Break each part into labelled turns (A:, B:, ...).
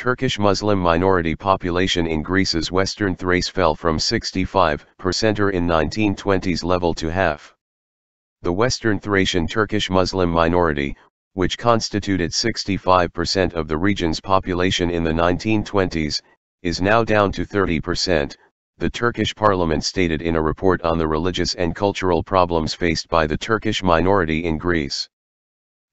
A: Turkish Muslim minority population in Greece's western Thrace fell from 65% in 1920s level to half. The Western Thracian Turkish Muslim minority, which constituted 65% of the region's population in the 1920s, is now down to 30%, the Turkish parliament stated in a report on the religious and cultural problems faced by the Turkish minority in Greece.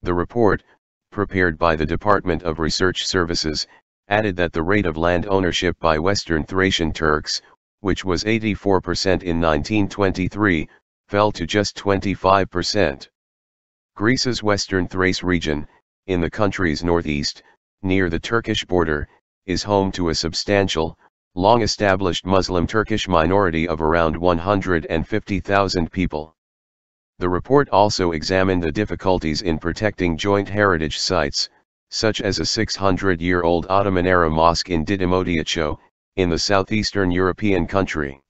A: The report, prepared by the Department of Research Services, added that the rate of land ownership by Western Thracian Turks, which was 84% in 1923, fell to just 25%. Greece's Western Thrace region, in the country's northeast, near the Turkish border, is home to a substantial, long-established Muslim Turkish minority of around 150,000 people. The report also examined the difficulties in protecting joint heritage sites, such as a 600-year-old Ottoman-era mosque in Didymotiocho, in the southeastern European country.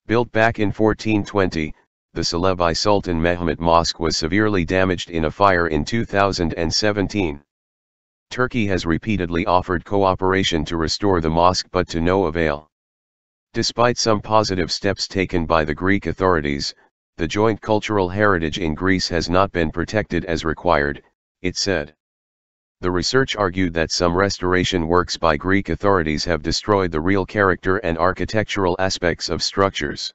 A: Built back in 1420, the Celebi Sultan Mehmet Mosque was severely damaged in a fire in 2017. Turkey has repeatedly offered cooperation to restore the mosque but to no avail. Despite some positive steps taken by the Greek authorities, the joint cultural heritage in Greece has not been protected as required, it said. The research argued that some restoration works by Greek authorities have destroyed the real character and architectural aspects of structures.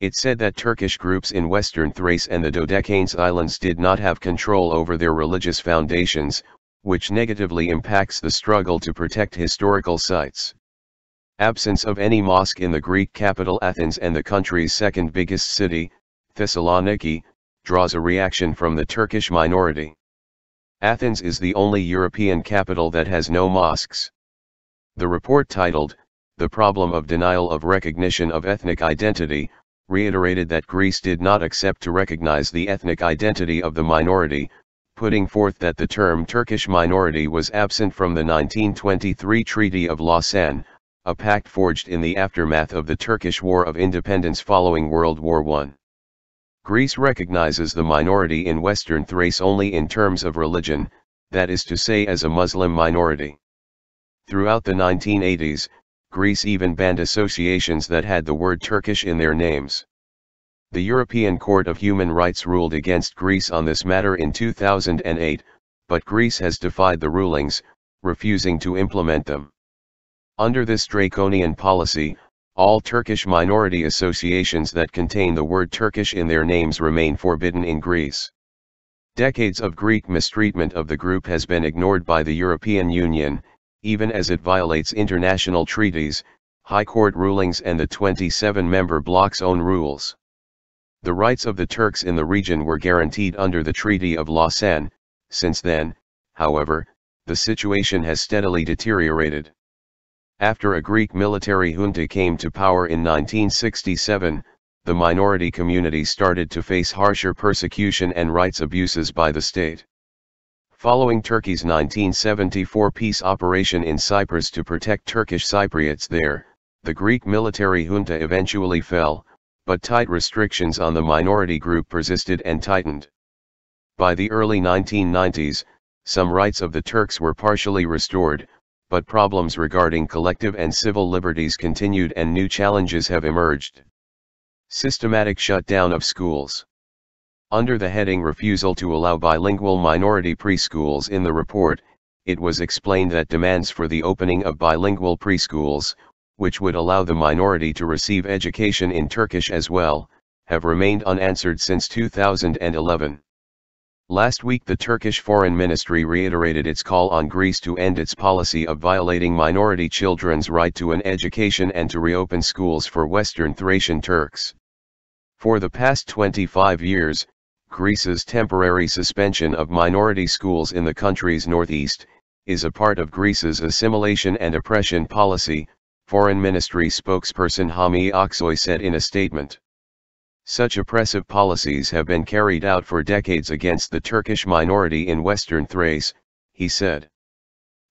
A: It said that Turkish groups in Western Thrace and the Dodecanese Islands did not have control over their religious foundations, which negatively impacts the struggle to protect historical sites. Absence of any mosque in the Greek capital Athens and the country's second biggest city, Thessaloniki, draws a reaction from the Turkish minority. Athens is the only European capital that has no mosques. The report titled, "The Problem of Denial of Recognition of Ethnic Identity," reiterated that Greece did not accept to recognize the ethnic identity of the minority, putting forth that the term Turkish minority was absent from the 1923 Treaty of Lausanne, a pact forged in the aftermath of the Turkish War of Independence following World War I. Greece recognizes the minority in Western Thrace only in terms of religion, that is to say as a Muslim minority. Throughout the 1980s, Greece even banned associations that had the word Turkish in their names. The European Court of Human Rights ruled against Greece on this matter in 2008, but Greece has defied the rulings, refusing to implement them. Under this draconian policy, all Turkish minority associations that contain the word Turkish in their names remain forbidden in Greece. Decades of Greek mistreatment of the group has been ignored by the European Union, even as it violates international treaties, High Court rulings and the 27-member bloc's own rules. The rights of the Turks in the region were guaranteed under the Treaty of Lausanne. Since then, however, the situation has steadily deteriorated. After a Greek military junta came to power in 1967, the minority community started to face harsher persecution and rights abuses by the state. Following Turkey's 1974 peace operation in Cyprus to protect Turkish Cypriots there, the Greek military junta eventually fell, but tight restrictions on the minority group persisted and tightened. By the early 1990s, some rights of the Turks were partially restored, but problems regarding collective and civil liberties continued and new challenges have emerged. Systematic shutdown of schools. Under the heading Refusal to Allow Bilingual Minority Preschools in the report, it was explained that demands for the opening of bilingual preschools, which would allow the minority to receive education in Turkish as well, have remained unanswered since 2011. Last week the Turkish Foreign Ministry reiterated its call on Greece to end its policy of violating minority children's right to an education and to reopen schools for Western Thracian Turks. For the past 25 years, Greece's temporary suspension of minority schools in the country's northeast is a part of Greece's assimilation and oppression policy, Foreign Ministry spokesperson Hami Aksoy said in a statement. Such oppressive policies have been carried out for decades against the Turkish minority in Western Thrace, he said.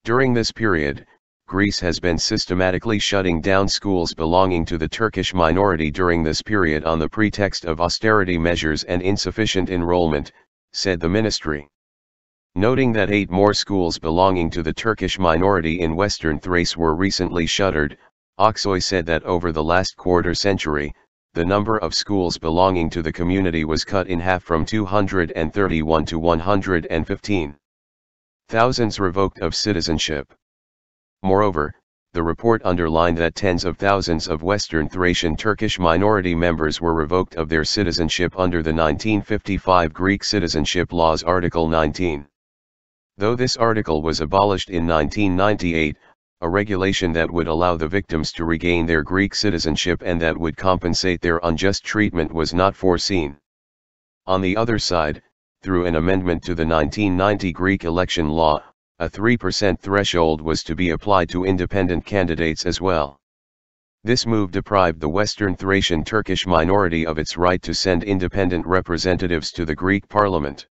A: During this period, Greece has been systematically shutting down schools belonging to the Turkish minority during this period on the pretext of austerity measures and insufficient enrollment, said the ministry. Noting that 8 more schools belonging to the Turkish minority in Western Thrace were recently shuttered, Aksoy said that over the last quarter century, the number of schools belonging to the community was cut in half from 231 to 115. Thousands revoked of citizenship. Moreover, the report underlined that tens of thousands of Western Thracian Turkish minority members were revoked of their citizenship under the 1955 Greek Citizenship Laws Article 19. Though this article was abolished in 1998, a regulation that would allow the victims to regain their Greek citizenship and that would compensate their unjust treatment was not foreseen. On the other side, through an amendment to the 1990 Greek election law, a 3% threshold was to be applied to independent candidates as well. This move deprived the Western Thracian Turkish minority of its right to send independent representatives to the Greek parliament.